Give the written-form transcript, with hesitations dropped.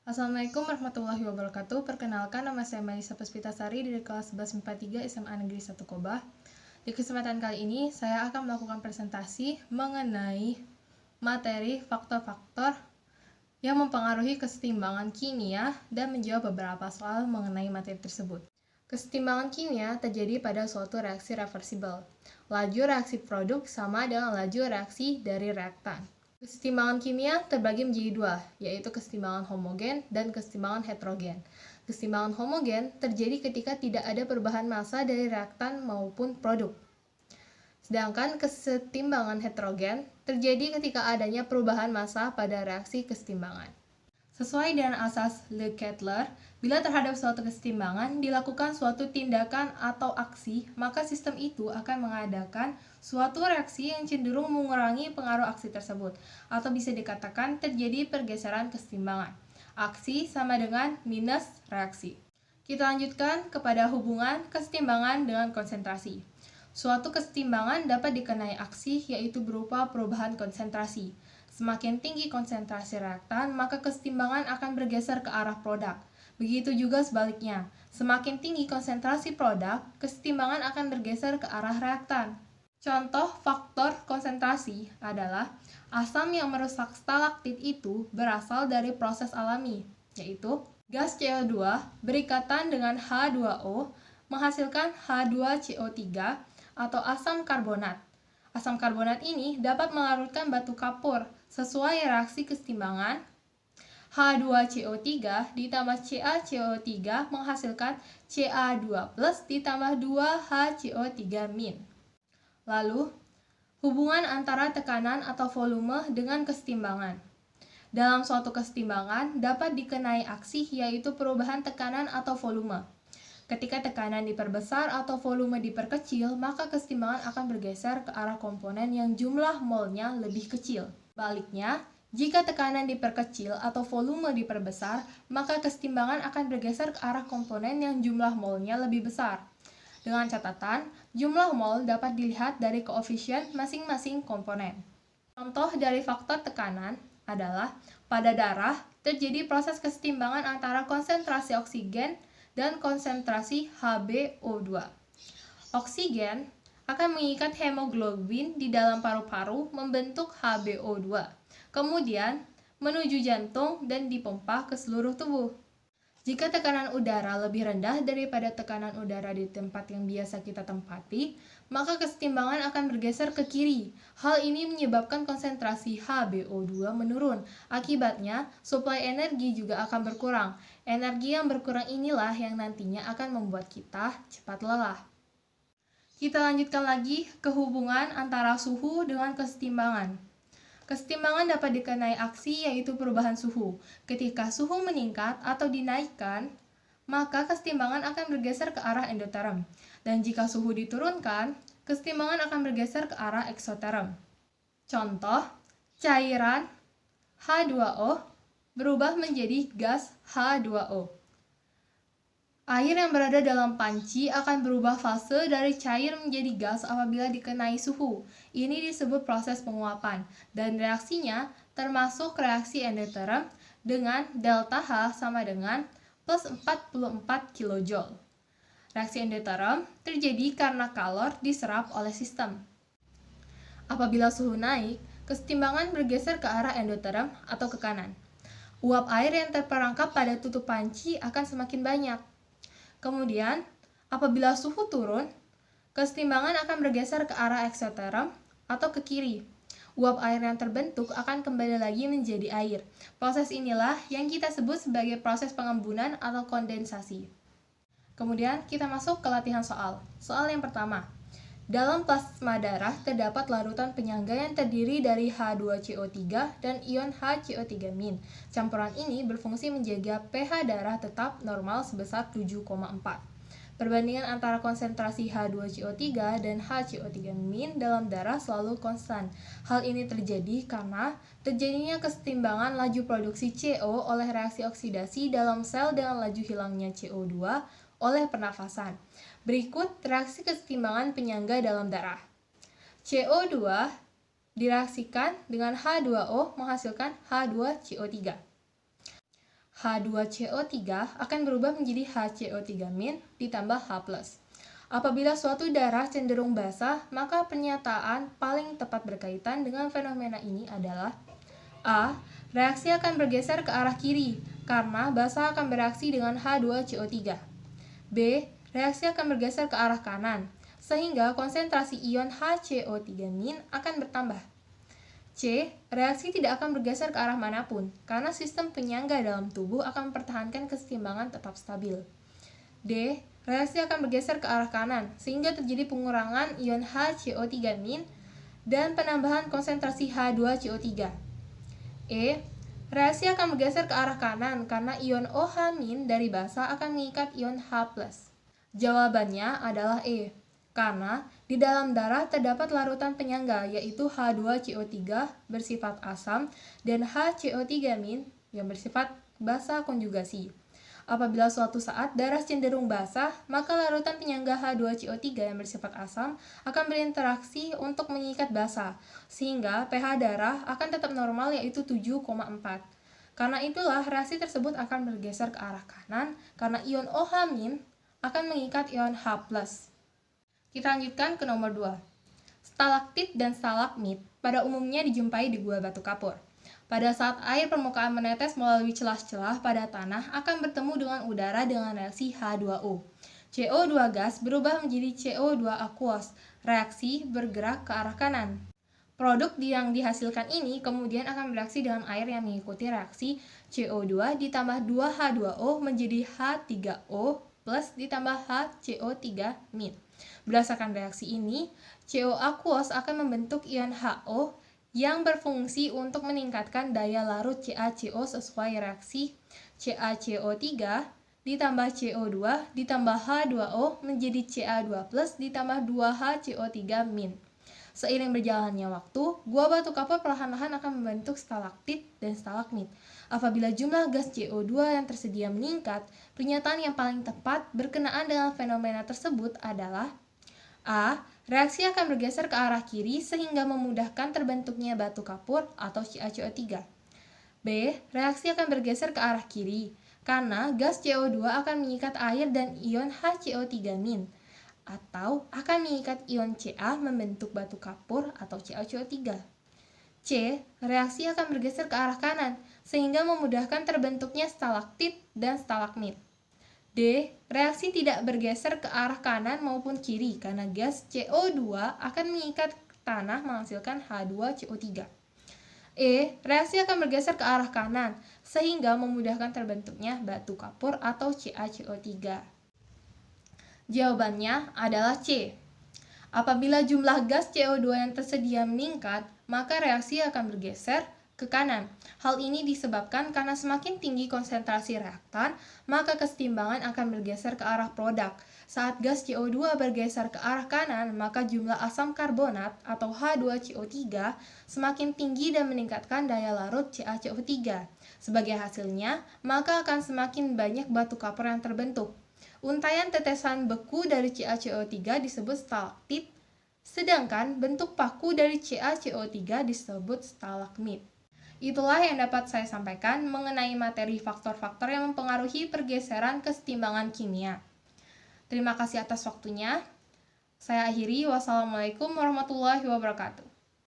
Assalamualaikum warahmatullahi wabarakatuh. Perkenalkan, nama saya Melisa Puspitasari dari kelas 11 MIPA 3 SMA Negeri 1 Kobah. Di kesempatan kali ini, saya akan melakukan presentasi mengenai materi faktor-faktor yang mempengaruhi kesetimbangan kimia dan menjawab beberapa soal mengenai materi tersebut. Kesetimbangan kimia terjadi pada suatu reaksi reversibel. Laju reaksi produk sama dengan laju reaksi dari reaktan. Kesetimbangan kimia terbagi menjadi dua, yaitu kesetimbangan homogen dan kesetimbangan heterogen. Kesetimbangan homogen terjadi ketika tidak ada perubahan massa dari reaktan maupun produk. Sedangkan kesetimbangan heterogen terjadi ketika adanya perubahan massa pada reaksi kesetimbangan. Sesuai dengan asas Le Keteler, bila terhadap suatu kesetimbangan dilakukan suatu tindakan atau aksi, maka sistem itu akan mengadakan suatu reaksi yang cenderung mengurangi pengaruh aksi tersebut, atau bisa dikatakan terjadi pergeseran kesetimbangan. Aksi sama dengan minus reaksi. Kita lanjutkan kepada hubungan kesetimbangan dengan konsentrasi. Suatu kesetimbangan dapat dikenai aksi, yaitu berupa perubahan konsentrasi. Semakin tinggi konsentrasi reaktan, maka kesetimbangan akan bergeser ke arah produk. Begitu juga sebaliknya, semakin tinggi konsentrasi produk, kesetimbangan akan bergeser ke arah reaktan. Contoh faktor konsentrasi adalah asam yang merusak stalaktit itu berasal dari proses alami, yaitu gas CO2 berikatan dengan H2O menghasilkan H2CO3 atau asam karbonat. Asam karbonat ini dapat melarutkan batu kapur sesuai reaksi kesetimbangan. H2CO3 ditambah CaCO3 menghasilkan Ca2+ ditambah 2HCO3-. Lalu, hubungan antara tekanan atau volume dengan kesetimbangan. Dalam suatu kesetimbangan dapat dikenai aksi, yaitu perubahan tekanan atau volume. Ketika tekanan diperbesar atau volume diperkecil, maka kesetimbangan akan bergeser ke arah komponen yang jumlah molnya lebih kecil. Baliknya, jika tekanan diperkecil atau volume diperbesar, maka kesetimbangan akan bergeser ke arah komponen yang jumlah molnya lebih besar. Dengan catatan, jumlah mol dapat dilihat dari koefisien masing-masing komponen. Contoh dari faktor tekanan adalah pada darah terjadi proses kesetimbangan antara konsentrasi oksigen dan konsentrasi HbO2. Oksigen akan mengikat hemoglobin di dalam paru-paru membentuk HbO2, kemudian menuju jantung dan dipompa ke seluruh tubuh. Jika tekanan udara lebih rendah daripada tekanan udara di tempat yang biasa kita tempati, maka kesetimbangan akan bergeser ke kiri. Hal ini menyebabkan konsentrasi HbO2 menurun. Akibatnya, suplai energi juga akan berkurang. Energi yang berkurang inilah yang nantinya akan membuat kita cepat lelah. Kita lanjutkan lagi ke hubungan antara suhu dengan kesetimbangan. Kesetimbangan dapat dikenai aksi, yaitu perubahan suhu. Ketika suhu meningkat atau dinaikkan, maka kesetimbangan akan bergeser ke arah endoterm. Dan jika suhu diturunkan, kesetimbangan akan bergeser ke arah eksoterm. Contoh, cairan H2O berubah menjadi gas H2O. Air yang berada dalam panci akan berubah fase dari cair menjadi gas apabila dikenai suhu. Ini disebut proses penguapan, dan reaksinya termasuk reaksi endoterm dengan delta H sama dengan plus 44 kJ. Reaksi endoterm terjadi karena kalor diserap oleh sistem. Apabila suhu naik, kesetimbangan bergeser ke arah endoterm atau ke kanan. Uap air yang terperangkap pada tutup panci akan semakin banyak. Kemudian, apabila suhu turun, kesetimbangan akan bergeser ke arah eksoterm atau ke kiri. Uap air yang terbentuk akan kembali lagi menjadi air. Proses inilah yang kita sebut sebagai proses pengembunan atau kondensasi. Kemudian, kita masuk ke latihan soal. Soal yang pertama. Dalam plasma darah terdapat larutan penyangga yang terdiri dari H2CO3 dan ion HCO3-. Campuran ini berfungsi menjaga pH darah tetap normal sebesar 7,4. Perbandingan antara konsentrasi H2CO3 dan HCO3- dalam darah selalu konstan. Hal ini terjadi karena terjadinya kesetimbangan laju produksi CO oleh reaksi oksidasi dalam sel dengan laju hilangnya CO2 oleh pernafasan. Berikut reaksi kesetimbangan penyangga dalam darah. CO2 direaksikan dengan H2O menghasilkan H2CO3. H2CO3 akan berubah menjadi HCO3- ditambah H+. Apabila suatu darah cenderung basah, maka pernyataan paling tepat berkaitan dengan fenomena ini adalah A. Reaksi akan bergeser ke arah kiri, karena basah akan bereaksi dengan H2CO3. B. Reaksi akan bergeser ke arah kanan, sehingga konsentrasi ion HCO3- akan bertambah. C. Reaksi tidak akan bergeser ke arah manapun, karena sistem penyangga dalam tubuh akan mempertahankan keseimbangan tetap stabil. D. Reaksi akan bergeser ke arah kanan, sehingga terjadi pengurangan ion HCO3- dan penambahan konsentrasi H2CO3. E. Reaksi akan bergeser ke arah kanan, karena ion OH- dari basa akan mengikat ion H+. Jawabannya adalah E. Karena di dalam darah terdapat larutan penyangga, yaitu H2CO3 bersifat asam dan HCO3- yang bersifat basa konjugasi. Apabila suatu saat darah cenderung basah, maka larutan penyangga H2CO3 yang bersifat asam akan berinteraksi untuk mengikat basa, sehingga pH darah akan tetap normal, yaitu 7,4. Karena itulah reaksi tersebut akan bergeser ke arah kanan, karena ion OH- akan mengikat ion H+. Kita lanjutkan ke nomor 2. Stalaktit dan stalagmit pada umumnya dijumpai di gua batu kapur. Pada saat air permukaan menetes melalui celah-celah pada tanah akan bertemu dengan udara dengan reaksi H2O. CO2 gas berubah menjadi CO2 aquos. Reaksi bergerak ke arah kanan. Produk yang dihasilkan ini kemudian akan bereaksi dengan air yang mengikuti reaksi CO2 ditambah 2H2O menjadi H3O plus ditambah HCO3-. Berdasarkan reaksi ini, CO aquos akan membentuk ion HO yang berfungsi untuk meningkatkan daya larut CaCO sesuai reaksi CaCO3 ditambah CO2 ditambah H2O menjadi Ca2 plus ditambah 2HCO3-. Seiring berjalannya waktu, gua batu kapur perlahan-lahan akan membentuk stalaktit dan stalagmit. Apabila jumlah gas CO2 yang tersedia meningkat, pernyataan yang paling tepat berkenaan dengan fenomena tersebut adalah A. Reaksi akan bergeser ke arah kiri sehingga memudahkan terbentuknya batu kapur atau CaCO3. B. Reaksi akan bergeser ke arah kiri karena gas CO2 akan mengikat air dan ion HCO3- atau akan mengikat ion Ca membentuk batu kapur atau CaCO3. C. Reaksi akan bergeser ke arah kanan sehingga memudahkan terbentuknya stalaktit dan stalagmit. D. Reaksi tidak bergeser ke arah kanan maupun kiri karena gas CO2 akan mengikat tanah menghasilkan H2CO3. E. Reaksi akan bergeser ke arah kanan sehingga memudahkan terbentuknya batu kapur atau CaCO3. Jawabannya adalah C. Apabila jumlah gas CO2 yang tersedia meningkat, maka reaksi akan bergeser ke kanan. Hal ini disebabkan karena semakin tinggi konsentrasi reaktan, maka kesetimbangan akan bergeser ke arah produk. Saat gas CO2 bergeser ke arah kanan, maka jumlah asam karbonat atau H2CO3 semakin tinggi dan meningkatkan daya larut CaCO3. Sebagai hasilnya, maka akan semakin banyak batu kapur yang terbentuk. Untaian tetesan beku dari CaCO3 disebut stalaktit, sedangkan bentuk paku dari CaCO3 disebut stalagmit. Itulah yang dapat saya sampaikan mengenai materi faktor-faktor yang mempengaruhi pergeseran kesetimbangan kimia. Terima kasih atas waktunya. Saya akhiri. Wassalamualaikum warahmatullahi wabarakatuh.